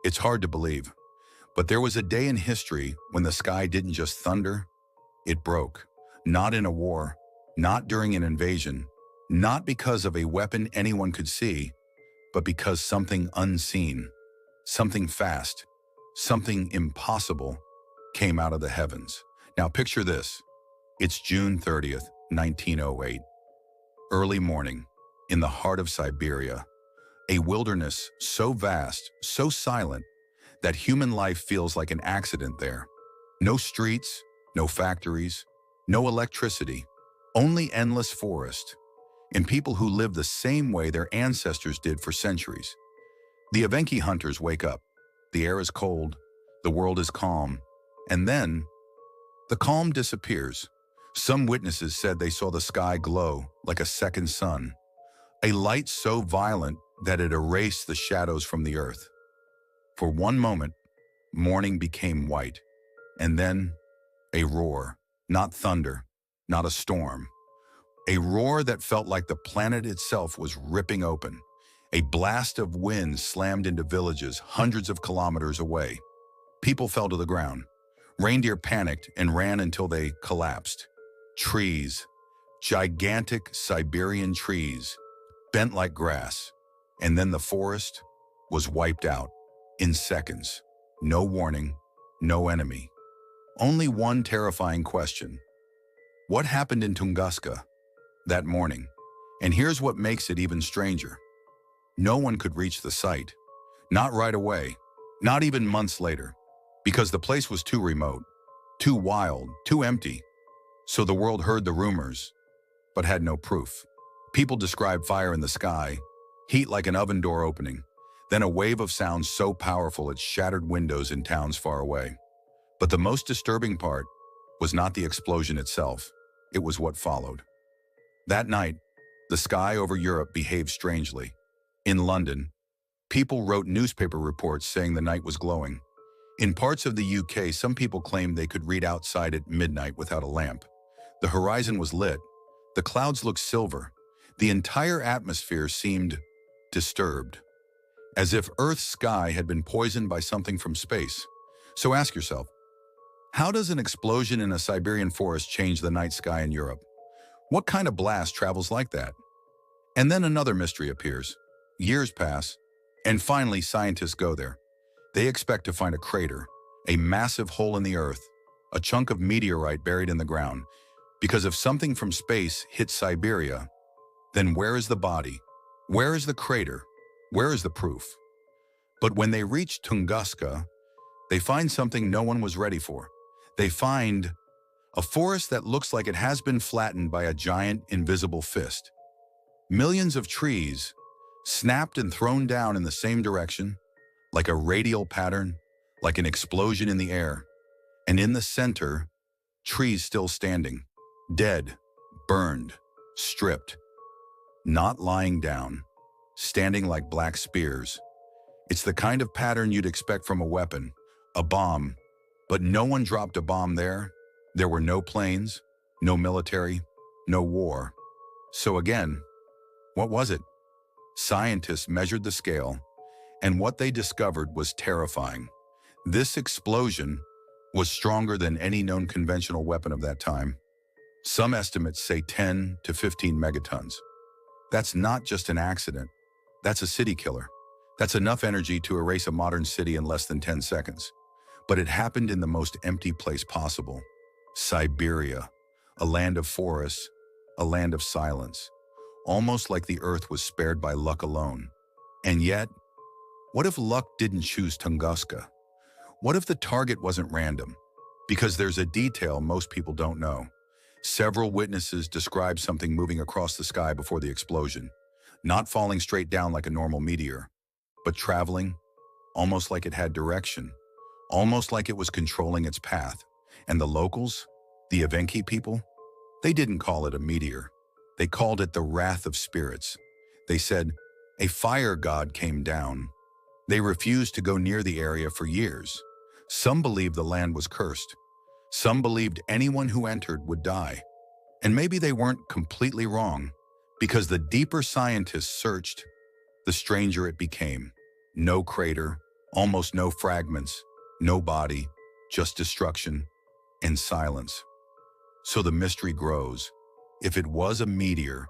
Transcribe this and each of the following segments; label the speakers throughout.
Speaker 1: It's hard to believe, but there was a day in history when the sky didn't just thunder, it broke. Not in a war, not during an invasion, not because of a weapon anyone could see, but because something unseen, something fast, something impossible came out of the heavens. Now picture this. It's June 30th, 1908. Early morning, in the heart of Siberia, a wilderness so vast, so silent, that human life feels like an accident there. No streets, no factories, no electricity, only endless forest, and people who live the same way their ancestors did for centuries. The Evenki hunters wake up. The air is cold, the world is calm, and then the calm disappears. Some witnesses said they saw the sky glow like a second sun, a light so violent that it erased the shadows from the earth. For one moment, morning became white, and then a roar, not thunder, not a storm. A roar that felt like the planet itself was ripping open. A blast of wind slammed into villages hundreds of kilometers away. People fell to the ground. Reindeer panicked and ran until they collapsed. Trees, gigantic Siberian trees, bent like grass. And then the forest was wiped out in seconds. No warning, no enemy. Only one terrifying question. What happened in Tunguska that morning? And here's what makes it even stranger. No one could reach the site. Not right away, not even months later, because the place was too remote, too wild, too empty. So the world heard the rumors, but had no proof. People described fire in the sky, heat like an oven door opening, then a wave of sound so powerful it shattered windows in towns far away. But the most disturbing part was not the explosion itself, it was what followed. That night, the sky over Europe behaved strangely. In London, people wrote newspaper reports saying the night was glowing. In parts of the UK, some people claimed they could read outside at midnight without a lamp. The horizon was lit. The clouds looked silver. The entire atmosphere seemed disturbed, as if Earth's sky had been poisoned by something from space. So ask yourself, how does an explosion in a Siberian forest change the night sky in Europe? What kind of blast travels like that? And then another mystery appears. Years pass, and finally scientists go there. They expect to find a crater, a massive hole in the earth, a chunk of meteorite buried in the ground. Because if something from space hit Siberia, then where is the body? Where is the crater? Where is the proof? But when they reach Tunguska, they find something no one was ready for. They find a forest that looks like it has been flattened by a giant invisible fist. Millions of trees snapped and thrown down in the same direction, like a radial pattern, like an explosion in the air. And in the center, trees still standing, dead, burned, stripped, not lying down, standing like black spears. It's the kind of pattern you'd expect from a weapon, a bomb, but no one dropped a bomb there. There were no planes, no military, no war. So again, what was it? Scientists measured the scale, and what they discovered was terrifying. This explosion was stronger than any known conventional weapon of that time. Some estimates say 10 to 15 megatons. That's not just an accident. That's a city killer. That's enough energy to erase a modern city in less than 10 seconds. But it happened in the most empty place possible. Siberia, a land of forests, a land of silence. Almost like the earth was spared by luck alone. And yet, what if luck didn't choose Tunguska? What if the target wasn't random? Because there's a detail most people don't know. Several witnesses described something moving across the sky before the explosion, not falling straight down like a normal meteor, but traveling, almost like it had direction, almost like it was controlling its path. And the locals, the Evenki people, they didn't call it a meteor. They called it the wrath of spirits. They said, a fire god came down. They refused to go near the area for years. Some believed the land was cursed. Some believed anyone who entered would die. And maybe they weren't completely wrong, because the deeper scientists searched, the stranger it became. No crater, Almost no fragments, no body, just destruction and silence. So the mystery grows. If it was a meteor,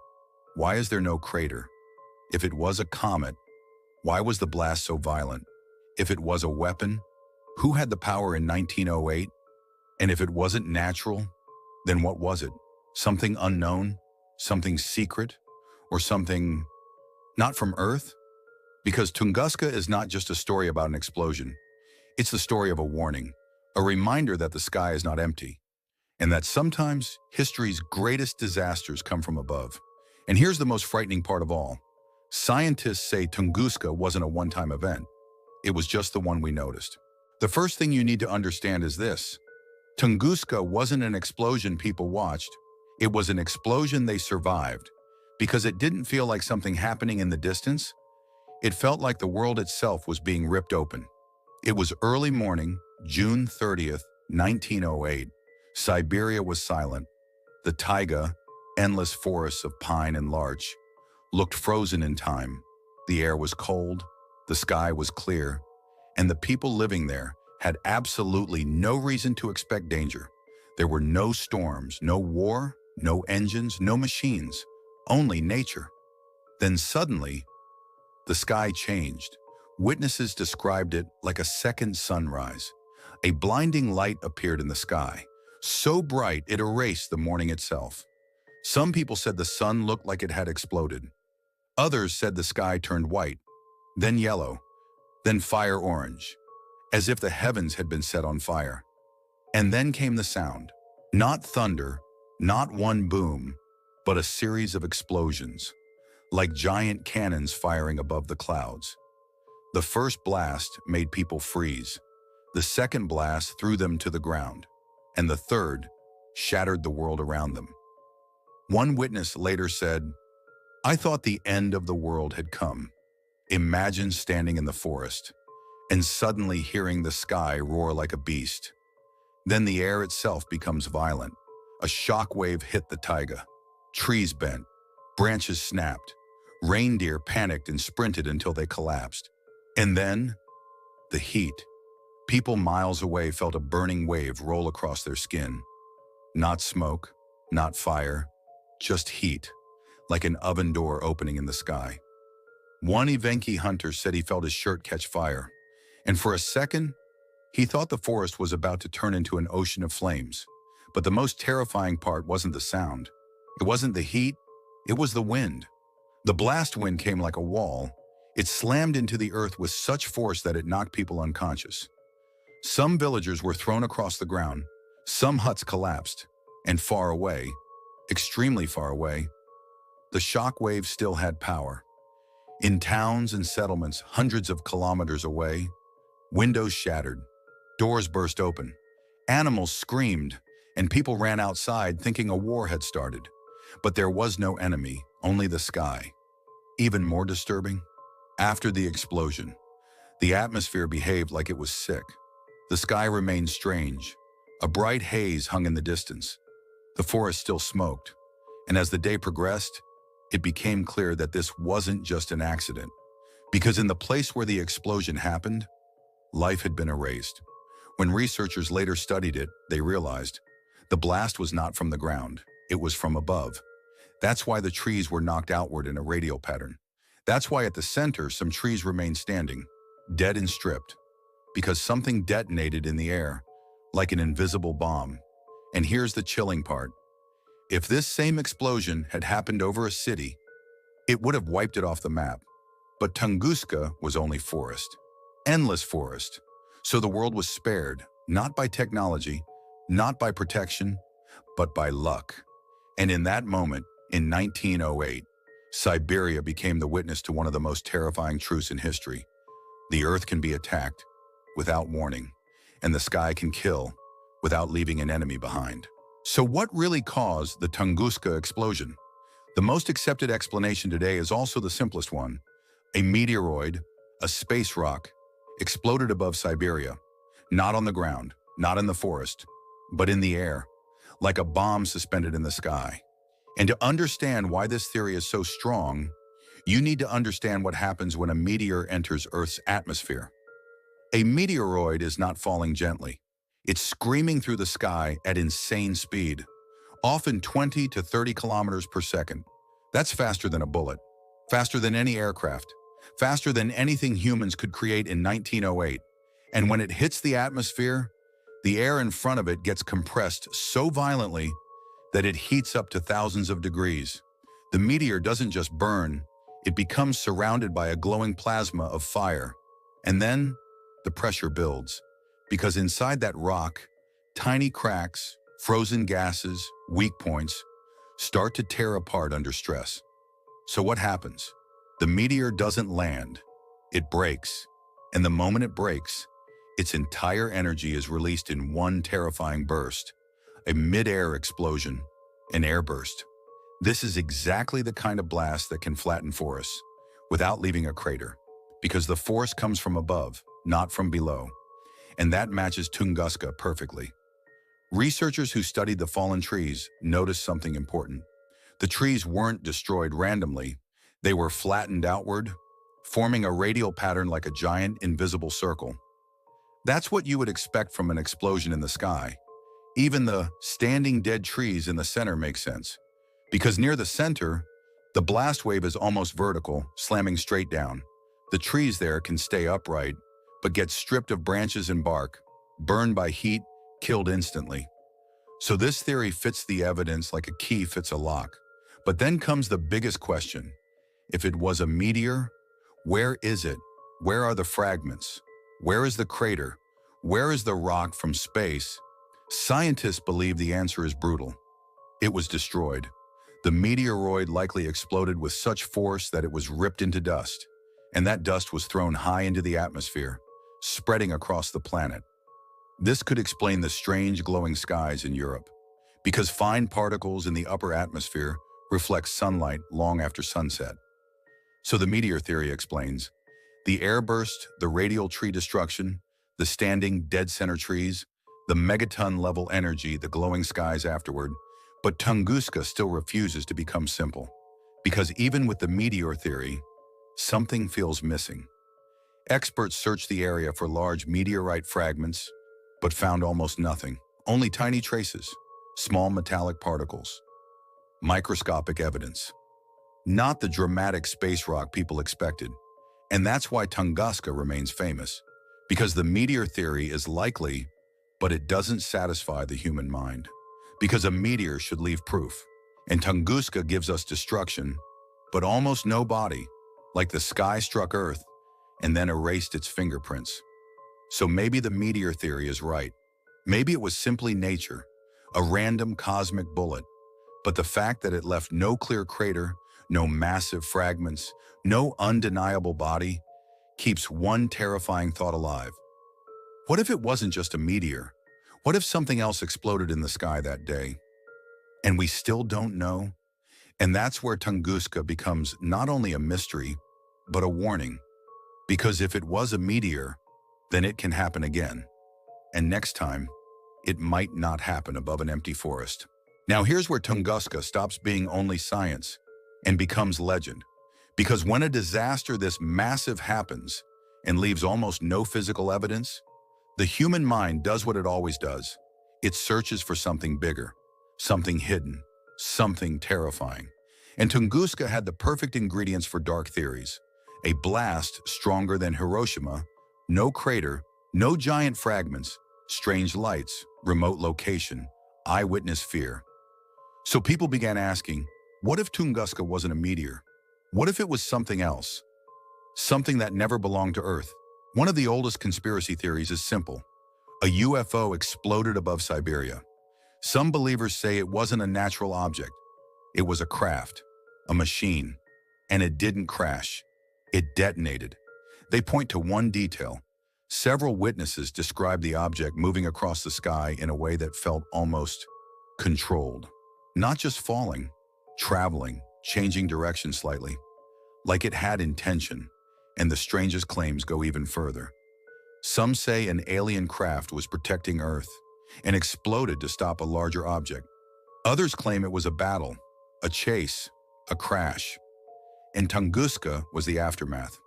Speaker 1: why is there no crater? If it was a comet, why was the blast so violent? If it was a weapon, who had the power in 1908? And if it wasn't natural, then what was it? Something unknown? Something secret? Or something not from Earth? Because Tunguska is not just a story about an explosion. It's the story of a warning, a reminder that the sky is not empty, and that sometimes history's greatest disasters come from above. And here's the most frightening part of all. Scientists say Tunguska wasn't a one-time event. It was just the one we noticed. The first thing you need to understand is this. Tunguska wasn't an explosion people watched. It was an explosion they survived. Because it didn't feel like something happening in the distance. It felt like the world itself was being ripped open. It was early morning, June 30th, 1908. Siberia was silent. The taiga, endless forests of pine and larch, looked frozen in time. The air was cold, the sky was clear, and the people living there had absolutely no reason to expect danger. There were no storms, no war, no engines, no machines, only nature. Then suddenly, the sky changed. Witnesses described it like a second sunrise. A blinding light appeared in the sky, so bright it erased the morning itself. Some people said the sun looked like it had exploded. Others said the sky turned white, then yellow, then fire orange, as if the heavens had been set on fire. And then came the sound. Not thunder, not one boom, but a series of explosions, like giant cannons firing above the clouds. The first blast made people freeze. The second blast threw them to the ground. And the third shattered the world around them. One witness later said, "I thought the end of the world had come. Imagine standing in the forest and suddenly hearing the sky roar like a beast. Then the air itself becomes violent. A shockwave hit the taiga. Trees bent, branches snapped. Reindeer panicked and sprinted until they collapsed. And then, the heat. People miles away felt a burning wave roll across their skin. Not smoke, not fire, just heat, like an oven door opening in the sky. One Evenki hunter said he felt his shirt catch fire, and for a second, he thought the forest was about to turn into an ocean of flames. But the most terrifying part wasn't the sound. It wasn't the heat, it was the wind. The blast wind came like a wall. It slammed into the earth with such force that it knocked people unconscious. Some villagers were thrown across the ground, some huts collapsed, and far away, extremely far away, the shock wave still had power. In towns and settlements hundreds of kilometers away, windows shattered, doors burst open, animals screamed, and people ran outside thinking a war had started. But there was no enemy, only the sky. Even more disturbing, after the explosion, the atmosphere behaved like it was sick. The sky remained strange. A bright haze hung in the distance. The forest still smoked. And as the day progressed, it became clear that this wasn't just an accident. Because in the place where the explosion happened, life had been erased. When researchers later studied it, they realized the blast was not from the ground, it was from above. That's why the trees were knocked outward in a radial pattern. That's why at the center, some trees remained standing, dead and stripped, because something detonated in the air, like an invisible bomb. And here's the chilling part. If this same explosion had happened over a city, it would have wiped it off the map. But Tunguska was only forest, endless forest. So the world was spared, not by technology, not by protection, but by luck. And in that moment, in 1908, Siberia became the witness to one of the most terrifying truths in history. The earth can be attacked without warning, and the sky can kill without leaving an enemy behind. So what really caused the Tunguska explosion? The most accepted explanation today is also the simplest one. A meteoroid, a space rock, exploded above Siberia, not on the ground, not in the forest, but in the air, like a bomb suspended in the sky. And to understand why this theory is so strong, you need to understand what happens when a meteor enters Earth's atmosphere. A meteoroid is not falling gently. It's screaming through the sky at insane speed, often 20 to 30 kilometers per second. That's faster than a bullet, faster than any aircraft, faster than anything humans could create in 1908. And when it hits the atmosphere, the air in front of it gets compressed so violently that it heats up to thousands of degrees. The meteor doesn't just burn, it becomes surrounded by a glowing plasma of fire. And then the pressure builds, because inside that rock, tiny cracks, frozen gases, weak points, start to tear apart under stress. So what happens? The meteor doesn't land, it breaks. And the moment it breaks, its entire energy is released in one terrifying burst, a mid-air explosion, an airburst. This is exactly the kind of blast that can flatten forests without leaving a crater, because the force comes from above, not from below. And that matches Tunguska perfectly. Researchers who studied the fallen trees noticed something important. The trees weren't destroyed randomly. They were flattened outward, forming a radial pattern like a giant invisible circle. That's what you would expect from an explosion in the sky. Even the standing dead trees in the center make sense, because near the center, the blast wave is almost vertical, slamming straight down. The trees there can stay upright, but get stripped of branches and bark, burned by heat, killed instantly. So this theory fits the evidence like a key fits a lock. But then comes the biggest question. If it was a meteor, where is it? Where are the fragments? Where is the crater? Where is the rock from space? Scientists believe the answer is brutal. It was destroyed. The meteoroid likely exploded with such force that it was ripped into dust, and that dust was thrown high into the atmosphere, spreading across the planet. This could explain the strange glowing skies in Europe, because fine particles in the upper atmosphere reflect sunlight long after sunset. So the meteor theory explains the airburst, the radial tree destruction, the standing dead center trees, the megaton-level energy, the glowing skies afterward. But Tunguska still refuses to become simple, because even with the meteor theory, something feels missing. Experts searched the area for large meteorite fragments, but found almost nothing. Only tiny traces, small metallic particles, microscopic evidence. Not the dramatic space rock people expected. And that's why Tunguska remains famous, because the meteor theory is likely, but it doesn't satisfy the human mind. Because a meteor should leave proof. And Tunguska gives us destruction, but almost no body, like the sky struck Earth and then erased its fingerprints. So maybe the meteor theory is right. Maybe it was simply nature, a random cosmic bullet. But the fact that it left no clear crater, no massive fragments, no undeniable body, keeps one terrifying thought alive. What if it wasn't just a meteor? What if something else exploded in the sky that day? And we still don't know? And that's where Tunguska becomes not only a mystery, but a warning. Because if it was a meteor, then it can happen again. And next time, it might not happen above an empty forest. Now here's where Tunguska stops being only science and becomes legend. Because when a disaster this massive happens and leaves almost no physical evidence, the human mind does what it always does. It searches for something bigger, something hidden, something terrifying. And Tunguska had the perfect ingredients for dark theories. A blast stronger than Hiroshima, no crater, no giant fragments, strange lights, remote location, eyewitness fear. So people began asking, what if Tunguska wasn't a meteor? What if it was something else? Something that never belonged to Earth? One of the oldest conspiracy theories is simple. A UFO exploded above Siberia. Some believers say it wasn't a natural object. It was a craft, a machine, and it didn't crash. It detonated. They point to one detail. Several witnesses described the object moving across the sky in a way that felt almost controlled. Not just falling, traveling, changing direction slightly, like it had intention. And the strangest claims go even further. Some say an alien craft was protecting Earth and exploded to stop a larger object. Others claim it was a battle, a chase, a crash. And Tunguska was the aftermath.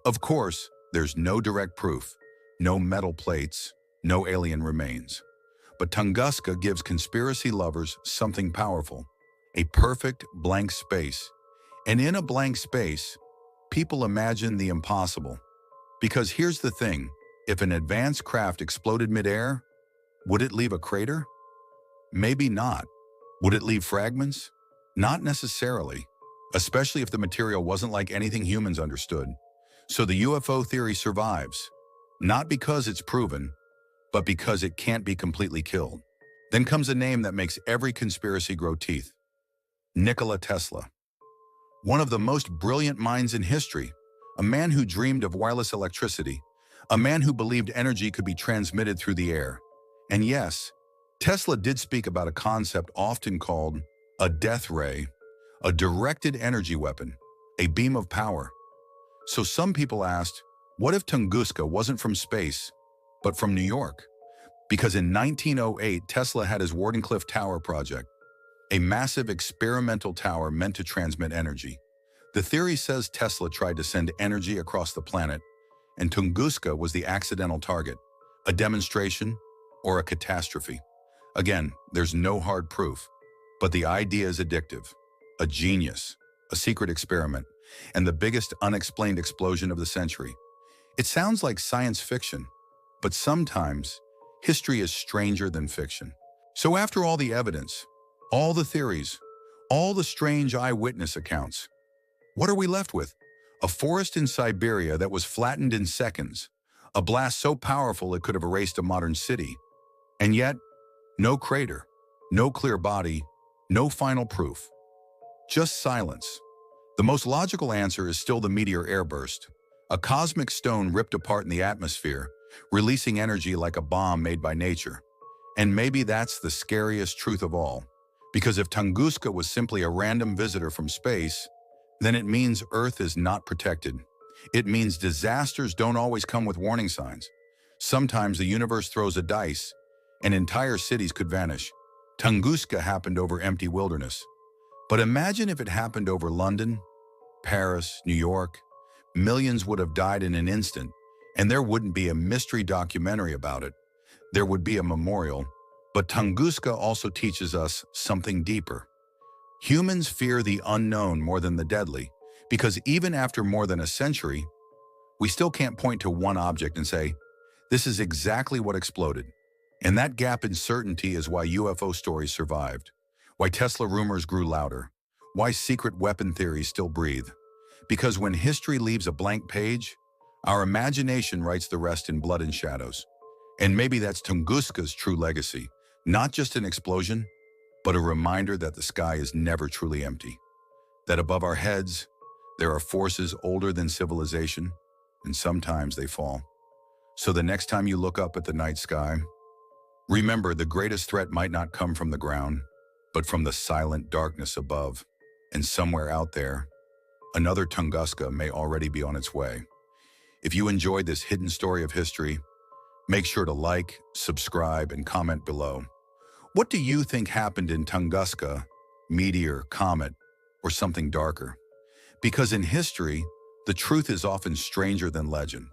Speaker 1: Of course, there's no direct proof, no metal plates, no alien remains. But Tunguska gives conspiracy lovers something powerful, a perfect blank space. And in a blank space, people imagine the impossible. Because here's the thing, if an advanced craft exploded midair, would it leave a crater? Maybe not. Would it leave fragments? Not necessarily, especially if the material wasn't like anything humans understood. So the UFO theory survives, not because it's proven, but because it can't be completely killed. Then comes a name that makes every conspiracy grow teeth: Nikola Tesla. One of the most brilliant minds in history, a man who dreamed of wireless electricity, a man who believed energy could be transmitted through the air. And yes, Tesla did speak about a concept often called a death ray, a directed energy weapon, a beam of power. So some people asked, what if Tunguska wasn't from space, but from New York? Because in 1908, Tesla had his Wardenclyffe Tower project, a massive experimental tower meant to transmit energy. The theory says Tesla tried to send energy across the planet, and Tunguska was the accidental target, a demonstration or a catastrophe. Again, there's no hard proof, but the idea is addictive, a genius, a secret experiment, and the biggest unexplained explosion of the century. It sounds like science fiction, but sometimes history is stranger than fiction. So after all the evidence, all the theories, all the strange eyewitness accounts, what are we left with? A forest in Siberia that was flattened in seconds, a blast so powerful it could have erased a modern city. And yet, no crater, no clear body, no final proof. Just silence. The most logical answer is still the meteor airburst, a cosmic stone ripped apart in the atmosphere, releasing energy like a bomb made by nature. And maybe that's the scariest truth of all. Because if Tunguska was simply a random visitor from space, then it means Earth is not protected. It means disasters don't always come with warning signs. Sometimes the universe throws a dice, and entire cities could vanish. Tunguska happened over empty wilderness. But imagine if it happened over London, Paris, New York. Millions would have died in an instant, and there wouldn't be a mystery documentary about it. There would be a memorial. But Tunguska also teaches us something deeper. Humans fear the unknown more than the deadly, because even after more than a century, we still can't point to one object and say, this is exactly what exploded. And that gap in certainty is why UFO stories survived, why Tesla rumors grew louder, why secret weapon theories still breathe. Because when history leaves a blank page, our imagination writes the rest in blood and shadows. And maybe that's Tunguska's true legacy, not just an explosion, but a reminder that the sky is never truly empty. That above our heads, there are forces older than civilization, and sometimes they fall. So the next time you look up at the night sky, remember the greatest threat might not come from the ground, but from the silent darkness above. And somewhere out there, another Tunguska may already be on its way. If you enjoyed this hidden story of history, make sure to like, subscribe, and comment below. What do you think happened in Tunguska, meteor, comet, or something darker? Because in history, the truth is often stranger than legend.